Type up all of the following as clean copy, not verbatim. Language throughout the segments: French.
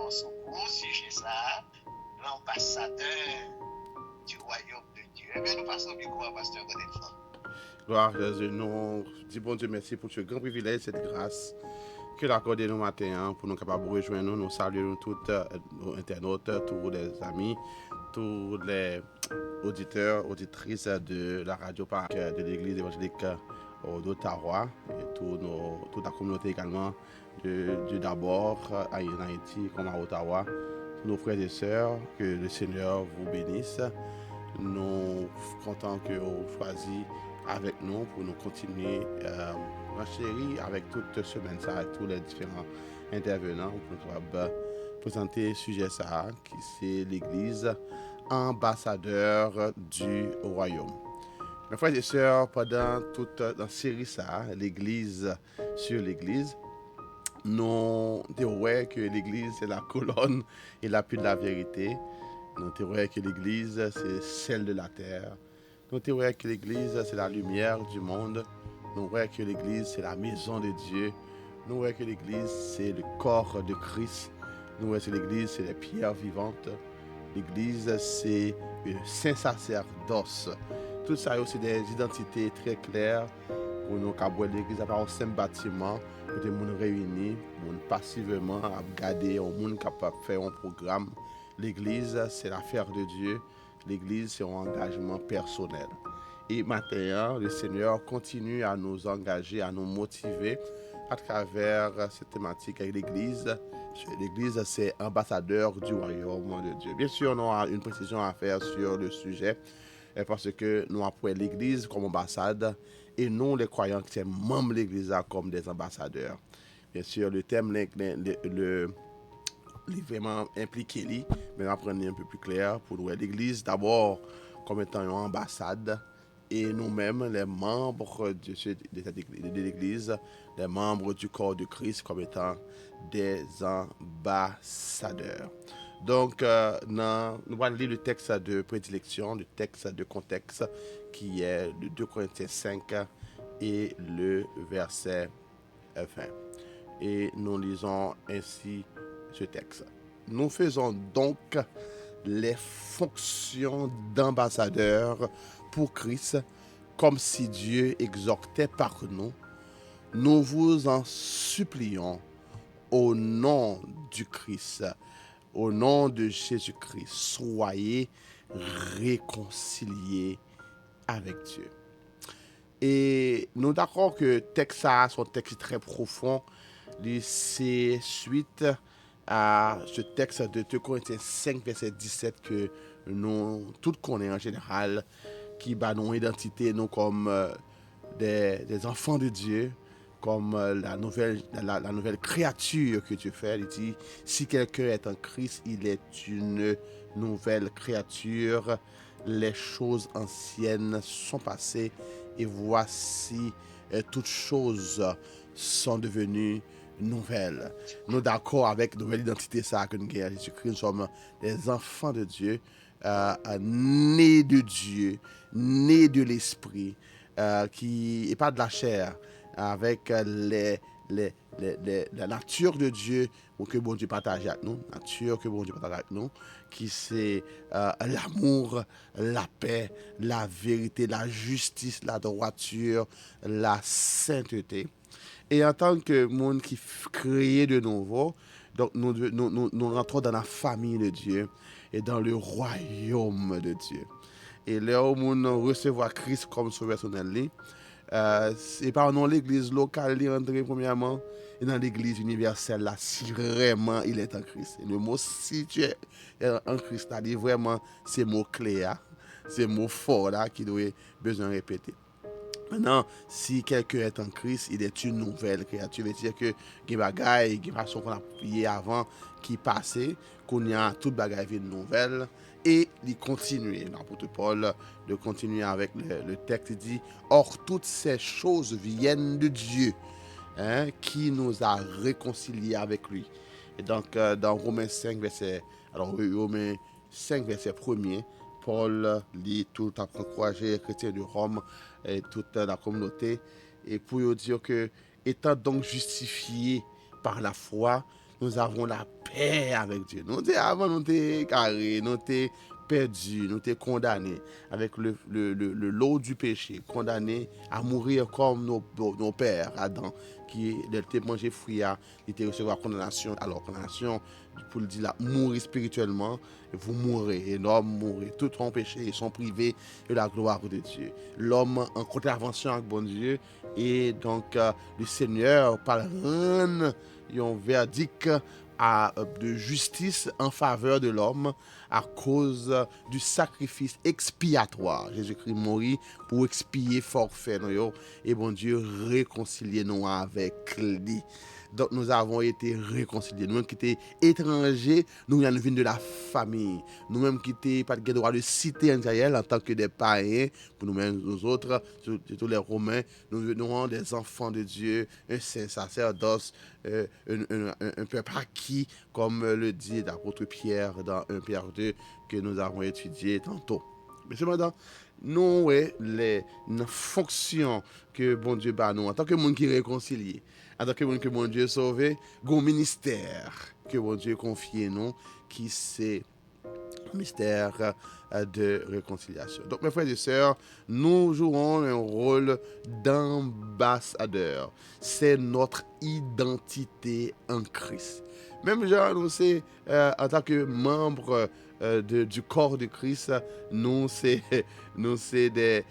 dans son gros sujet ça, l'ambassadeur du royaume de Dieu. Eh bien, nous passons du coup à Pasteur Godefroy. Gloire à Dieu, nous disons bon Dieu merci pour ce grand privilège, cette grâce que l'accordé nous matin pour nous capables de rejoindre nous. Nous saluons tous nos internautes, tous les amis, tous les auditeurs, auditrices de la radio parc de l'église évangélique d'Ottawa et toute la communauté également de d'abord en Haïti comme à Ottawa. Tous nos frères et sœurs, que le Seigneur vous bénisse. Nous sommes contents que vous choisi avec nous pour nous continuer ma chérie avec toute semaine ça, avec tous les différents intervenants pour nous présenter le sujet ça qui c'est l'église ambassadeur du royaume. Mes frères et sœurs, pendant toute la série ça, l'église sur l'église, nous disons que l'église c'est la colonne et l'appui de la vérité. Nous disons que l'église c'est celle de la terre. Nous disons que l'église c'est la lumière du monde. Nous disons que l'église c'est la maison de Dieu. Nous disons que l'église c'est le corps de Christ. Nous disons que l'église c'est les pierres vivantes. L'église c'est le saint sacerdoce. Tout ça c'est des identités très claires pour nous qui l'église à un simple bâtiment pour les gens réunis, passivement à regarder, au monde capable de faire un programme. L'église, c'est l'affaire de Dieu. L'église, c'est un engagement personnel. Et maintenant, le Seigneur continue à nous engager, à nous motiver à travers cette thématique avec l'Église. L'Église, c'est ambassadeur du royaume de Dieu. Bien sûr, on a une précision à faire sur le sujet parce que nous appelons l'Église comme ambassade et non les croyants qui sont membres de l'Église comme des ambassadeurs. Bien sûr, le thème le vraiment impliqué, mais on va prendre un peu plus clair pour nous. L'Église, d'abord, comme étant une ambassade, et nous-mêmes, les membres de l'Église, les membres du corps de Christ, comme étant des ambassadeurs. Donc, nous allons lire le texte de prédilection, le texte de contexte, qui est le 2 Corinthiens 5 et le verset 20. Et nous lisons ainsi ce texte. Nous faisons donc les fonctions d'ambassadeurs pour Christ, comme si Dieu exhortait par nous. Nous vous en supplions au nom du Christ, au nom de Jésus-Christ, soyez réconciliés avec Dieu. Et nous d'accord que le texte a son texte très profond. C'est suite à ce texte de 2 Corinthiens 5, verset 17 que nous tous connaissons en général, qui bat nos identités, nous comme des enfants de Dieu, comme la nouvelle créature que tu fais. Il dit, si quelqu'un est en Christ, il est une nouvelle créature. Les choses anciennes sont passées et voici toutes choses sont devenues nouvelles. Nous d'accord avec la nouvelle identité ça que nous avons Jésus-Christ. Nous sommes des enfants de Dieu, nés de Dieu, nés de l'Esprit, qui n'est pas de la chair, avec la nature de Dieu que bon Dieu partage avec nous, nature que bon Dieu partage avec nous, qui c'est l'amour, la paix, la vérité, la justice, la droiture, la sainteté. Et en tant que monde qui créé de nouveau, donc nous rentrons dans la famille de Dieu et dans le royaume de Dieu. Et là où nous recevons Christ comme sauveur personnel, c'est pas dans l'église locale il rentre premièrement et dans l'église universelle là si vraiment il est en Christ. Et le mot si tu es en Christ là, vraiment c'est mot clé là, c'est mot fort là qui doit besoin répéter. Maintenant, si quelqu'un est en Christ, il est une nouvelle créature. Ça veut dire que les bagailles, les façons qu'on a prié avant, qui passaient, qu'on y a toute bagaille vie nouvelle, et il continue. L'apôtre Paul de continuer avec le texte, il dit, or toutes ces choses viennent de Dieu, qui nous a réconciliés avec lui. Et donc, dans Romains 5, Romains 5, verset 1er, Paul lit tout à encourager les chrétiens de Rome et toute la communauté et pour dire que étant donc justifiés par la foi, nous avons la paix avec Dieu. Nous, avant, nous étions carrés, nous étions perdus, nous étions condamnés avec le lot du péché, condamnés à mourir comme nos pères, Adam, qui était mangé fruit, il était recevoir condamnation. Alors, condamnation, pour le dire là, mourir spirituellement, vous mourrez, et l'homme mourrait. Tout son péché, ils sont privés de la gloire de Dieu. L'homme en contravention avec bon Dieu, et donc le Seigneur, par un verdict de justice en faveur de l'homme à cause du sacrifice expiatoire. Jésus-Christ mourit pour expier forfait nous, et bon Dieu réconcilier nous avec lui. Donc nous avons été réconciliés. Nous-mêmes qui étions étrangers, nous venons de la famille. Nous-mêmes qui n'étions pas de droit de cité en Israël en tant que des païens, pour nous-mêmes, nous autres, surtout les Romains, nous venons des enfants de Dieu, un saint sacerdoce, un peuple acquis, comme le dit l'apôtre Pierre dans 1 Pierre 2 que nous avons étudié tantôt. Mais cependant, nous, les fonctions que bon Dieu bat nous, en tant que monde qui réconcilie, en tant que monde que bon Dieu sauvé, un ministère que bon Dieu confie nous, qui c'est mystère de réconciliation. Donc, mes frères et sœurs, nous jouons un rôle d'ambassadeur. C'est notre identité en Christ. Même genre, nous, c'est en tant que membres du corps de Christ, nous, c'est des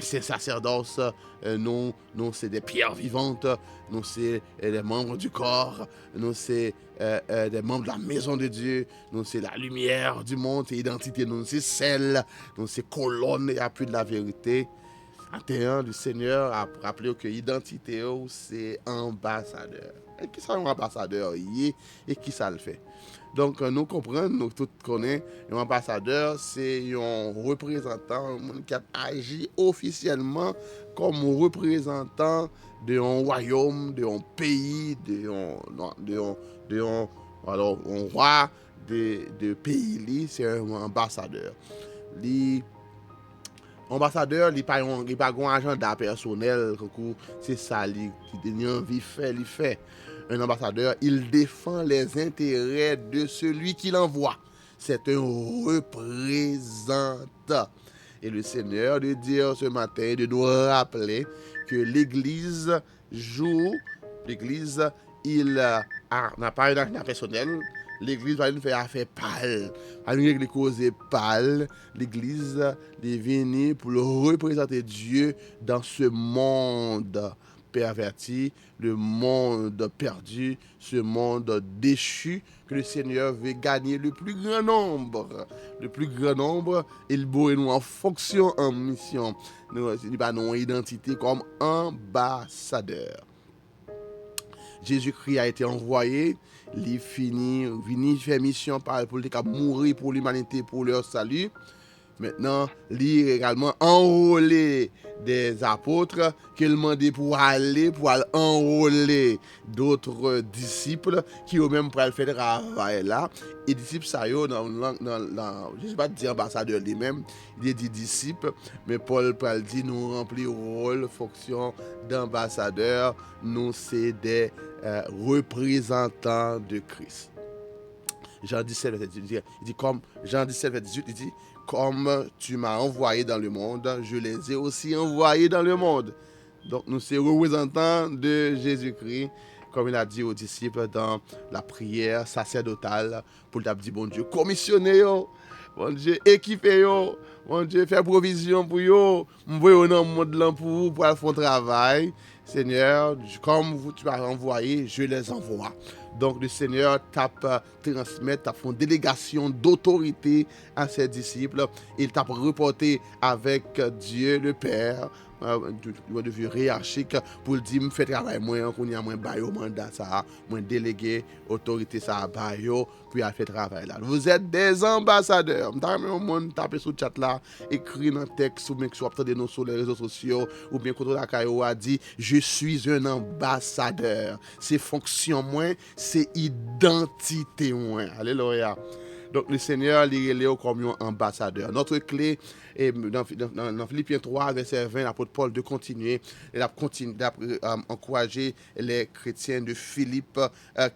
sacerdoce, nous, c'est des pierres vivantes, nous, c'est des membres du corps, nous, c'est des membres de la maison de Dieu, nous, c'est la lumière du monde, c'est l'identité, nous, c'est celle, nous, c'est colonne et appui de la vérité. Attenant du Seigneur a rappelé que l'identité, c'est ambassadeur. Et qui ça un ambassadeur et qui ça le fait? Donc, nous comprenons, nous tous connaissons, un ambassadeur, c'est un représentant qui agit officiellement comme un représentant d'un royaume, d'un pays, d'un roi de pays, c'est un ambassadeur. Ambassadeur, il n'y a pas un agenda personnel, c'est ça qui a envie de faire. Un ambassadeur, il défend les intérêts de celui qui l'envoie. C'est un représentant. Et le Seigneur de dire ce matin, de nous rappeler que l'Église il n'a pas un agenda personnel. L'Église va nous faire affaire pâle, va nous régler causes pâle. L'Église est venue pour représenter Dieu dans ce monde perverti, le monde perdu, ce monde déchu, que le Seigneur veut gagner le plus grand nombre. Le plus grand nombre, il boit nous en fonction, en mission. Nous avons une identité comme ambassadeur. Jésus-Christ a été envoyé, il venu faire mission pour mourir pour l'humanité, pour leur salut. Maintenant, il est également enrôlé des apôtres qu'il demandait pour aller enrôler d'autres disciples qui eux-mêmes pour faire le travail là. Et disciples, ça y est, je ne sais pas dire ambassadeur lui-même, il dit disciples, mais Paul dit nous remplir rôle, fonction d'ambassadeur, nous c'est des représentants de Christ. Jean 17, verset 18, il dit comme Jean 17, verset 18, il dit comme tu m'as envoyé dans le monde, je les ai aussi envoyés dans le monde. Donc nous sommes représentants de Jésus-Christ, comme il a dit aux disciples dans la prière sacerdotale, pour le dire bon Dieu, commissionnez-vous, bon Dieu, équipez-vous, bon Dieu, faites provision pour vous, m'envoyez dans le monde là pour vous, pour faire un travail. Seigneur, comme tu m'as envoyé, je les envoie. Donc le Seigneur transmet, fait une délégation d'autorité à ses disciples. Il t'a reporté avec Dieu le Père, de vue hiérarchique, pour dire, me fait travail moins, qu'on y a moins bail au mandat ça, moins délégué autorité ça bail, puis a fait travail là. Vous êtes des ambassadeurs. Dans monde taper sur le chat là, écrit dans texte ou bien que soit attendez nous sur les réseaux sociaux ou bien quand la caillou a dit je suis un ambassadeur. C'est fonction moins, c'est identité moins. Alléluia. Donc, le Seigneur, il est comme un ambassadeur. Notre clé est dans Philippiens 3, verset 20, l'apôtre Paul de continuer. Il a encouragé les chrétiens de Philippe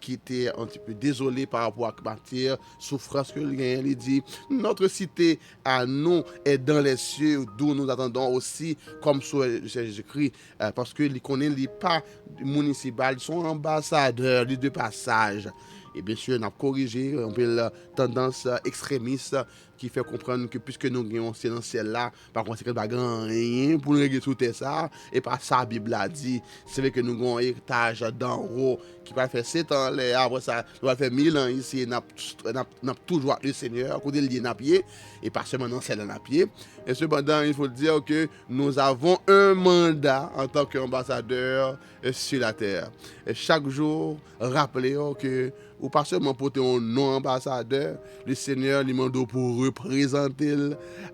qui étaient un petit peu désolés par rapport à martyr, souffrance que rien. Il dit, notre cité à nous est dans les cieux, d'où nous attendons aussi, comme sur Jésus-Christ, parce que les connaît pas municipal, ils sont ambassadeurs de passage. Et bien sûr, on a corrigé un peu la tendance extrémiste qui fait comprendre que puisque nous avons ce ciel-là, par conséquent, nous n'avons rien pour nous régler tout ça. Et par ça, la Bible a dit, c'est vrai que nous avons un héritage d'en haut qui va faire 7 ans, après ça, nous va faire 1000 ans ici, nous avons toujours le Seigneur, côté lié à pied, et pas seulement dans celle à pied. Et cependant, il faut dire que nous avons un mandat en tant qu'ambassadeur sur la terre. Et chaque jour, rappelez-vous que ou pas seulement pour un non-ambassadeur, le Seigneur lui demande pour représenter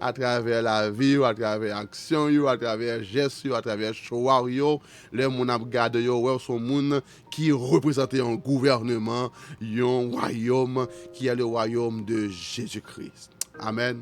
à travers la vie, à travers l'action, à travers le geste, à travers le choix. Les gens qui regardent sont des gens qui représentent un gouvernement, un royaume qui est le royaume de Jésus-Christ. Amen.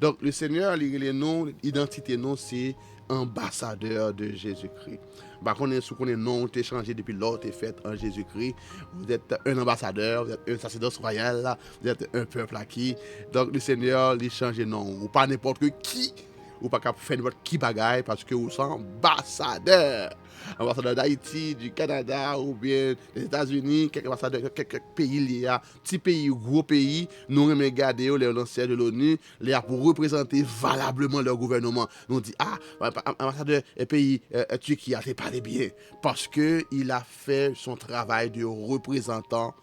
Donc le Seigneur, l'identité, c'est ambassadeur de Jésus-Christ. Bah, qu'on est non, t'es changé depuis l'autre, t'es fait en Jésus-Christ. Vous êtes un ambassadeur, vous êtes un sacerdoce royal, vous êtes un peuple acquis. Donc le Seigneur, il change de nom. Ou pas n'importe qui, ou pas qu'à faire n'importe qui bagaille parce que vous êtes ambassadeur. Ambassadeur d'Haïti, du Canada, ou bien des États-Unis, quelques ambassadeurs, quelques pays liés à petits pays ou gros pays, nous remettons garder les anciens de l'ONU, les pour représenter valablement leur gouvernement. Nous dit ambassadeur pays Turquie, c'est pas bien parce que il a fait son travail de représentant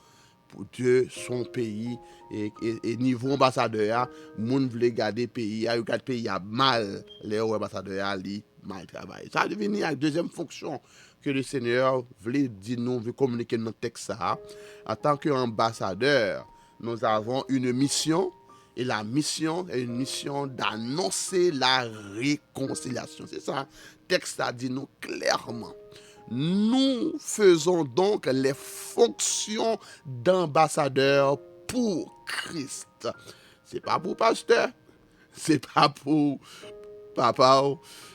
de son pays et niveau ambassadeur, moun vle garder pays, il garde pays a mal, les ambassadeurs li mal travail. Ça devient la deuxième fonction que le Seigneur voulait dire nous, veut communiquer dans le texte ça. En tant qu'ambassadeur, nous avons une mission. Et la mission est une mission d'annoncer la réconciliation. C'est ça, le texte a dit nous clairement. Nous faisons donc les fonctions d'ambassadeur pour Christ. C'est pas pour pasteur, c'est pas pour papa,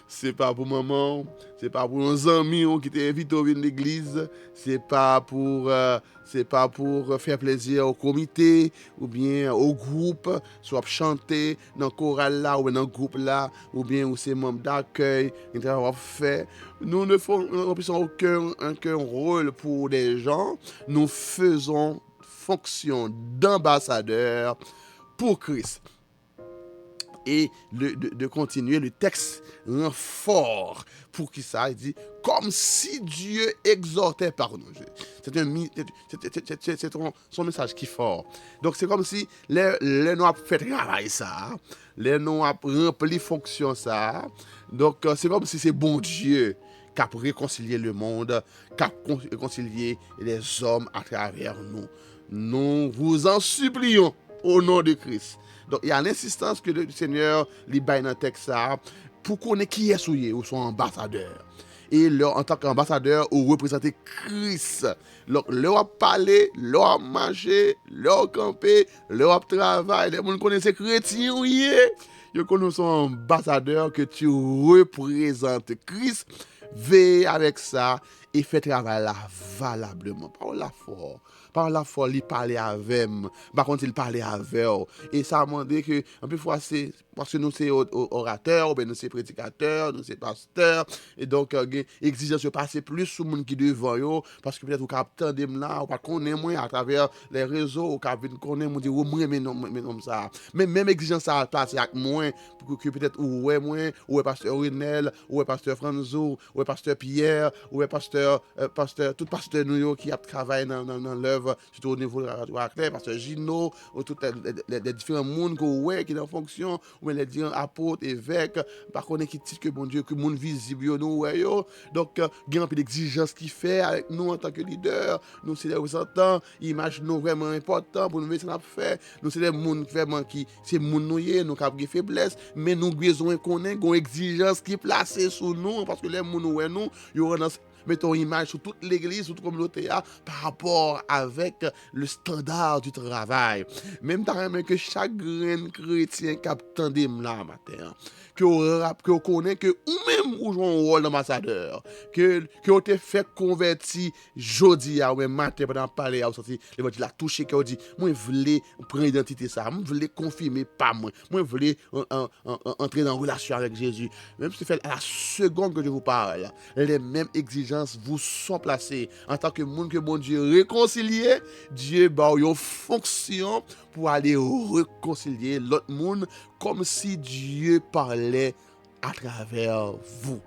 c'est pas pour maman, c'est pas pour nos amis qui t'invitent à venir à l'église, c'est pas pour faire plaisir au comité ou bien au groupe, soit chanter dans le choral là ou dans le groupe là, ou bien où c'est membre d'accueil, qui ont fait. Nous ne remplissons aucun rôle pour des gens, nous faisons fonction d'ambassadeur pour Christ. Et de continuer, le texte rend fort pour qui ça, il dit, comme si Dieu exhortait par nous. C'est son message qui est fort. Donc c'est comme si les nous a fait travail ça, les nous a rempli fonction ça. Donc c'est comme si c'est bon Dieu qui a réconcilié le monde, qui a réconcilié les hommes à travers nous. Nous vous en supplions au nom de Christ. Donc, il y a l'insistance que le Seigneur lui baille dans le texte pour connaître qui est souillé ou son ambassadeur. Et en tant qu'ambassadeur, vous représentez Christ. Donc, leur parler, leur manger, leur camper, leur travail. Les gens connaissent chrétiens, oui. Ils connaissent son ambassadeur que tu représentes Christ. Veille avec ça et fait travail là valablement. Par la foi, il parlait avec moi. Par contre, il parlait avec eux. Et ça m'a dit que, un peu fois, c'est parce que nous, c'est orateurs, ou bien nous, c'est prédicateurs, nous, c'est pasteurs. Et donc, exigence de passer plus sur le monde qui devant eux, parce que peut-être, vous captez là, ou pas connaître moins à travers les réseaux, ou captez connaître, vous dites, moi, mais non, ça. Mais même exigence, ça a placé avec moins, pour que peut-être, ou moins, ou pasteur Renel, ou pasteur Franzo, ou pasteur Pierre, ou pasteur, tout pasteur nous qui a travaillé dans l'œuvre, surtout au niveau de la radio Aclair, pasteur Gino, ou tous les différents mondes qui sont en fonction, ou les différents apôtres, évêques, par contre, qui disent que bon Dieu, que le monde visible, nous, donc, il y a un peu d'exigence qui fait avec nous en tant que leader, nous, c'est des représentants, image nous vraiment important pour nous mettre ça fait, nous, c'est des mondes vraiment qui, c'est monde nous, nous avons des faiblesses, mais nous, besoin qu'on ait une exigence qui est placée sur nous, parce que les mondes, nous, ils ont mettons image sur toute l'église, sur toute communauté par rapport avec le standard du travail. Même que chaque grain chrétien qui attendait là matin, que vous connaissez que ou même ou joue un rôle d'ambassadeur, que vous avez fait convertir jeudi ou même matin pendant parler à sorti l'évangile la touché que dit moi voulais prendre identité ça, moi voulais confirmer pas moi voulais entrer dans une relation avec Jésus. Même si fait à la seconde que je vous parle, les mêmes exigences vous sont placées en tant que monde que bon Dieu réconcilié, Dieu a une fonction pour aller réconcilier l'autre monde comme si Dieu parlait à travers vous.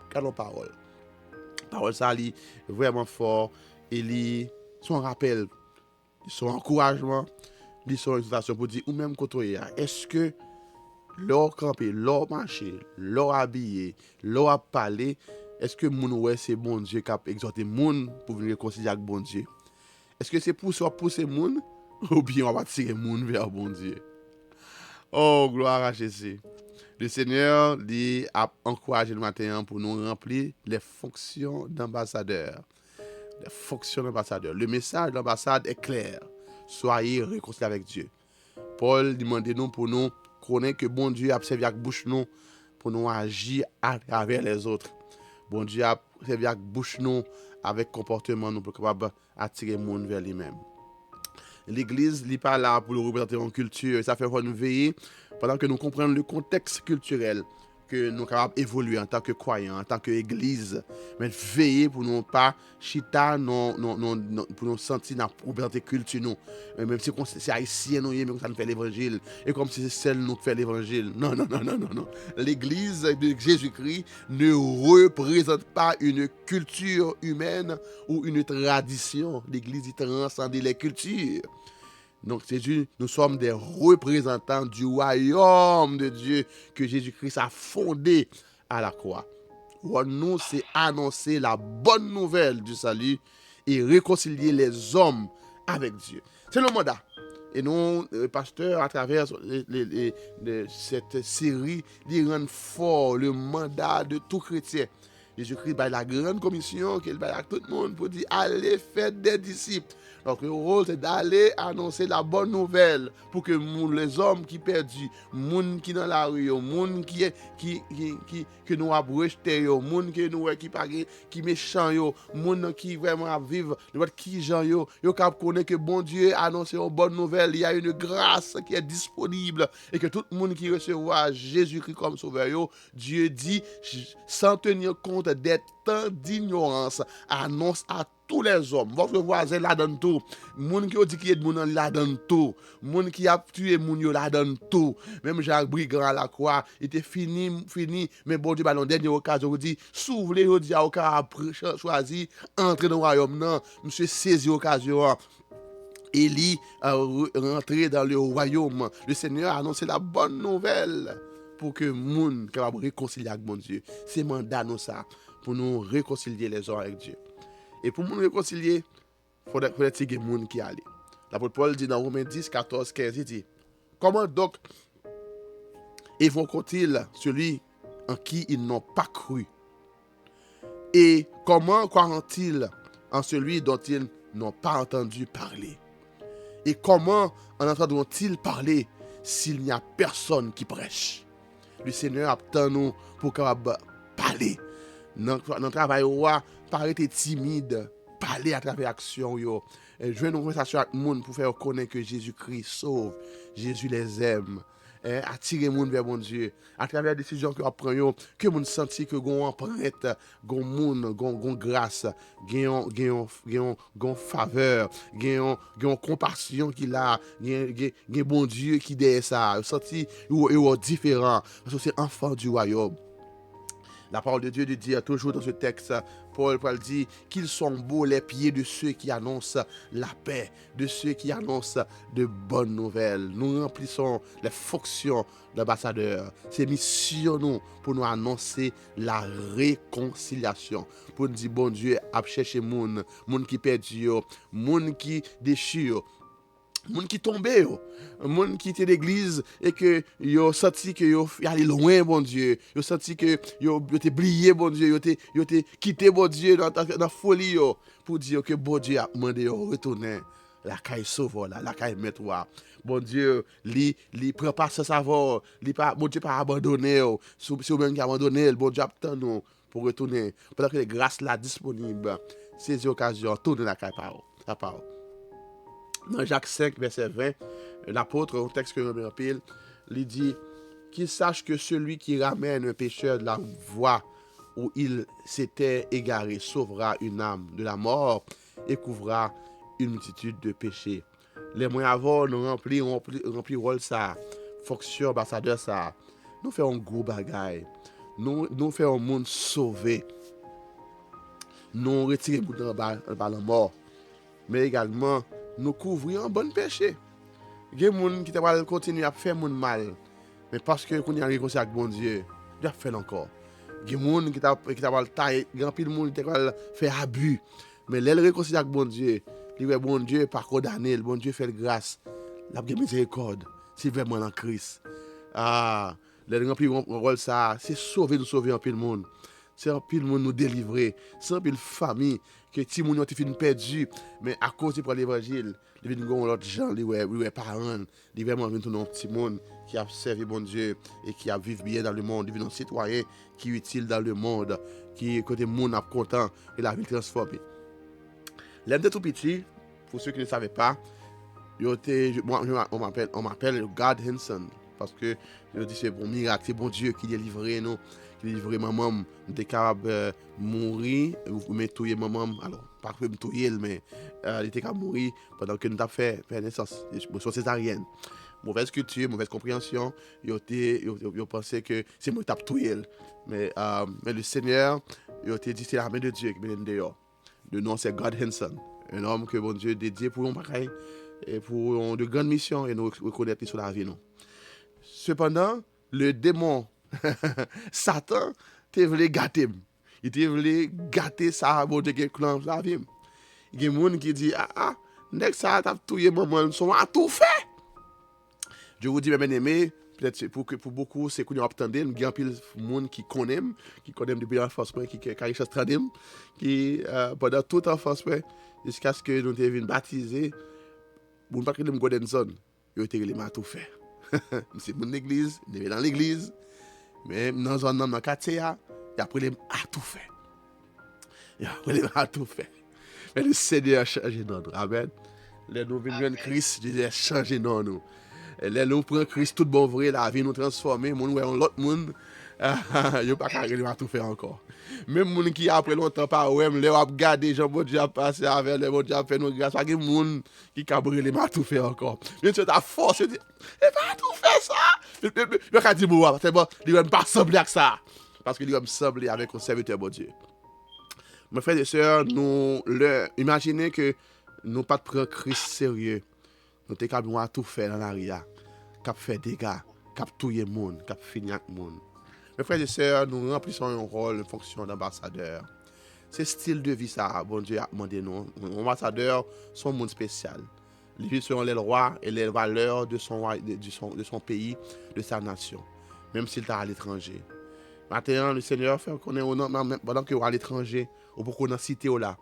Quelle parole. Parole ça est vraiment fort et li son rappel, son encouragement, li son invitation pour dire ou même côté est-ce que l'or campé, l'or marché, l'or habillé, l'or parlé, est-ce que moun ouais c'est bon Dieu qui a exhorté moun pour venir réconcilier avec bon Dieu? Est-ce que c'est pour pousser moun ou bien on va tirer moun vers bon Dieu? Oh, gloire à Jésus. Le Seigneur lui a encouragé le matin pour nous remplir les fonctions d'ambassadeur. Les fonctions d'ambassadeur. Le message de l'ambassade est clair. Soyez réconciliés avec Dieu. Paul demande nous pour nous connaître que bon Dieu a servi avec bouche nous pour nous agir à travers les autres. Bon Dieu a servi avec bouche nous avec comportement nous pour capable attirer le monde vers lui-même. L'église n'est pas là pour le représenter en culture. Ça fait nous veiller pendant que nous comprenons le contexte culturel que nous sommes capables d'évoluer en tant que croyants, en tant qu'église. Mais veiller pour nous pas chita, pour nous sentir dans la représenter culture. Nous. Même si c'est haïtien, nous, mais ça nous fait l'évangile. Et comme si c'est celle nous fait l'évangile. Non. L'église de Jésus-Christ ne représente pas une culture humaine ou une tradition. L'église transcende les cultures. Donc, nous sommes des représentants du royaume de Dieu que Jésus-Christ a fondé à la croix. Nous, c'est annoncer la bonne nouvelle du salut et réconcilier les hommes avec Dieu. C'est le mandat. Et nous, pasteur, à travers cette série, il rend fort le mandat de tout chrétien. Jésus-Christ a la grande commission qu'il a à tout le monde pour dire allez faire des disciples. Donc le rôle c'est d'aller annoncer la bonne nouvelle pour que les hommes qui perdus, les gens qui dans la rue, les gens qui nous avons rejeté, les gens qui méchants, les gens qui vraiment vivent, qui gens yo connaissent que bon Dieu a annoncé une bonne nouvelle, il y a une grâce qui est disponible et que tout le monde qui recevra Jésus-Christ comme sauveur, Dieu dit sans tenir compte des temps d'ignorance, annonce à tous les hommes. Votre voisin la donne tout. Moun qui dit qu'il est moun la donne tout. Moun qui a tué moun yo la donne tout. Même Jacques Brigand à la croix, il était fini, mais bon Dieu, dans dernière occasion, vous dit, s'ouvrir, vous dit, à choisi, entrer dans le royaume, non, monsieur saisi l'occasion. Élie a rentré dans le royaume. Le Seigneur a annoncé la bonne nouvelle pour que moun capable réconcilier avec mon Dieu. C'est mandat nous ça pour nous réconcilier les uns avec Dieu. Et pour nous réconcilier, il faut que les gens qui allent. L'apôtre Paul dit dans Romains 10, 14, 15, il dit, comment donc évoquent-ils celui en qui ils n'ont pas cru? Et comment croiront-ils en celui dont ils n'ont pas entendu parler? Et comment en entendront-ils parler s'il n'y a personne qui prêche? Le Seigneur attend nous pour parler. Notre travail, paraît timide, parler à travers l'action. Jouer une conversation avec le monde pour faire connaître que Jésus-Christ sauve, Jésus les aime. Attirer le monde vers mon Dieu. À travers les décisions que vous prenez, que vous sentez que vous emprunte, vous grâce, vous faveur, vous compassion qu'il a, vous bon Dieu qui derrière ça. Vous sentez que vous êtes différent, parce que c'est enfant du royaume. La parole de Dieu dit toujours dans ce texte, Paul dit qu'ils sont beaux les pieds de ceux qui annoncent la paix, de ceux qui annoncent de bonnes nouvelles. Nous remplissons les fonctions d'ambassadeurs. C'est mission nous pour nous annoncer la réconciliation. Pour nous dire, bon Dieu, a cherché moun qui perdu, moun qui déchire. Moun qui tombé yo, moun qui était l'église et que yo senti que yo allé loin bon Dieu, yo senti que yo t'es oublié bon Dieu, yo t'es quitté bon Dieu dans folie yo pour dire que bon Dieu a demandé yo retourner la caille sauveur la caille mettre bon Dieu li prend pas sans savoir, li pas bon Dieu pas abandonné yo, si ou même qui abandonné, bon Dieu attend nous pour retourner pendant que les grâces là disponibles, ces occasions tourner la caille la parole. Dans Jacques 5, verset 20, l'apôtre, un texte que je me rappelle, il dit qu'il sache que celui qui ramène un pécheur de la voie où il s'était égaré sauvera une âme de la mort et couvrira une multitude de péchés. Les moyens avant, nous rempli rôle ça, fonction ambassadeur ça, nous faisons un gros bagaille, nous faisons un monde sauvé, nous retirons le monde dans la mort, mais également nous couvrons un bon péché. Il y a des gens qui te continuer à faire mon mal, mais parce que qu'on y a réconcilié avec bon Dieu, Dieu a fait encore. Il y a des gens qui te tailler, il y a des gens qui te faire abus, mais les réconcilier avec bon Dieu, il y a bon Dieu pas condamné, le bon Dieu fait grâce, la miséricorde, c'est vraiment en Christ. Ah, les remplir rôle ça, c'est sauver un peu le monde. C'est un pile monde nous délivrer, c'est un pile famille que ti moun ont fin perdu, mais à cause de l'évangile, il vient gon l'autre gens, li ouais parents, li vraiment vinn tout un petit monde qui a servi bon Dieu et qui a vivre bien dans le monde, il vient un citoyen qui est utile dans le monde, qui côté monde a content et la vie transformée. L'aime de tout petit, pour ceux qui ne savaient pas, on m'appelle God Henson parce que je dis c'est bon miracle, c'est bon Dieu qui délivre nous. Livrer maman était capable de mourir ou me tuer maman, alors pas que me tuer mais il était capable de mourir pendant que nous avons fait naissance césarienne. Mauvaise culture, mauvaise compréhension, ils pensaient que c'est moi qui t'ai tué, mais le Seigneur il a dit c'est la main de Dieu qui me dehors. Le nom c'est God Henson, un homme que bon Dieu dédié pour un pareil et pour de grandes missions et nous reconnaître sur la vie nous. Cependant, le démon Satan te voulait gâter. Il te voulait gâter ça, bon Dieu, qui est dans la vie. Il y a des gens qui disent, nek ça, t'as tout maman, son a tout fait. Je vous dis, mes bien-aimés, peut-être pour beaucoup, c'est qu'on a entendu, il y a un peu de gens qui connaissent depuis l'enfance, qui ont traduit, qui pendant toute l'enfance, jusqu'à ce que nous devions baptisés, nous ne pouvons pas créer une zone. Ils ont été tout fait. C'est mon église, il est dans l'église. Mais dans un homme dans quartier, il a pris les à tout fait. Il a pris les à tout fait. Mais le Seigneur a changé dans nous. Amen. Les nous venons Christ, il a changé dans nous. Les nous prenons Christ tout bon vrai, la vie nous transformer, mon ouais l'autre monde, il a pas carrément à tout faire encore. Même moun qui après longtemps pas ouais, les a regarder Jean bon Dieu a passé avec les bon Dieu a fait nous grâce, pas que moun qui cabré les m'a tout fait encore. Bien sûr ta force dit, et pas tout faire ça. Le cas dit moi, c'est bon, il va pas sembler avec ça parce qu'il va me sembler avec un serviteur bon Dieu. Mes frères et sœurs, imaginez que nous pas prendre Christ sérieux. Nous t'es capable de tout faire dans l'arrière, cap faire dégâts, cap touyer monde, cap finir avec monde. Mes frères et sœurs, nous remplissons un rôle, une fonction d'ambassadeur. C'est style de vie ça, bon Dieu a demandé nous. Les ambassadeurs sont un monde spécial. Ils vivent selon les lois et les valeurs de son pays, de sa nation, même s'il est à l'étranger. Maintenant, le Seigneur fait qu'on est pendant qu'on est à l'étranger, ou pour qu'on a cité là,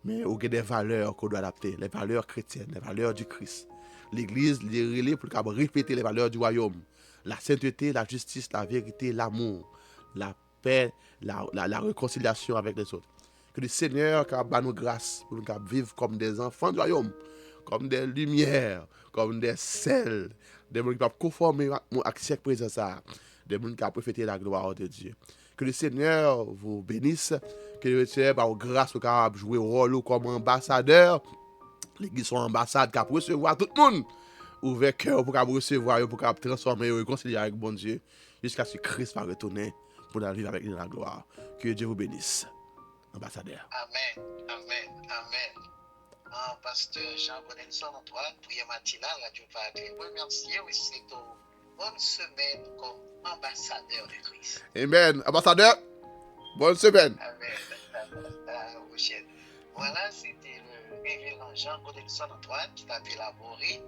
mais il y a des valeurs qu'on doit adapter, les valeurs chrétiennes, les valeurs du Christ. L'Église est relais pour répéter les valeurs du royaume. La sainteté, la justice, la vérité, l'amour, la paix, la réconciliation avec les autres. Que le Seigneur nous grâce pour nous vivre comme des enfants du royaume, comme des lumières, comme des sels, des gens qui peuvent conformer à chaque présence, des gens qui peuvent profiter de la gloire de Dieu. Que le Seigneur vous bénisse, que le Seigneur vous grâce pour jouer le rôle comme ambassadeur. L'Église sont ambassade qui peut recevoir tout le monde. Ouvert cœur pour recevoir, pour transformer et réconcilier avec bon Dieu, jusqu'à ce que Christ va retourner pour vivre avec la gloire. Que Dieu vous bénisse, ambassadeur. Amen, amen, amen. Pasteur Jean-Paul Antoine, prière matinale, Radio Padre. Merci aussi pour bonne semaine comme ambassadeur de Christ. Amen, ambassadeur. Bonne semaine. Amen. Voilà, c'était le révérend Jean-Paul Antoine qui t'a élaboré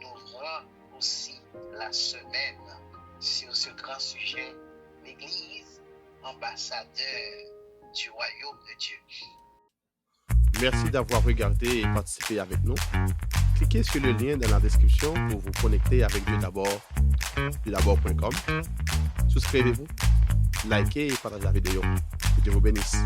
nous ouvrant aussi la semaine sur ce grand sujet, l'Église, ambassadeur du royaume de Dieu. Merci d'avoir regardé et participé avec nous. Cliquez sur le lien dans la description pour vous connecter avec Dieu d'abord, dieu-d'abord.com. Souscrivez-vous, likez et partagez la vidéo. Que Dieu vous bénisse.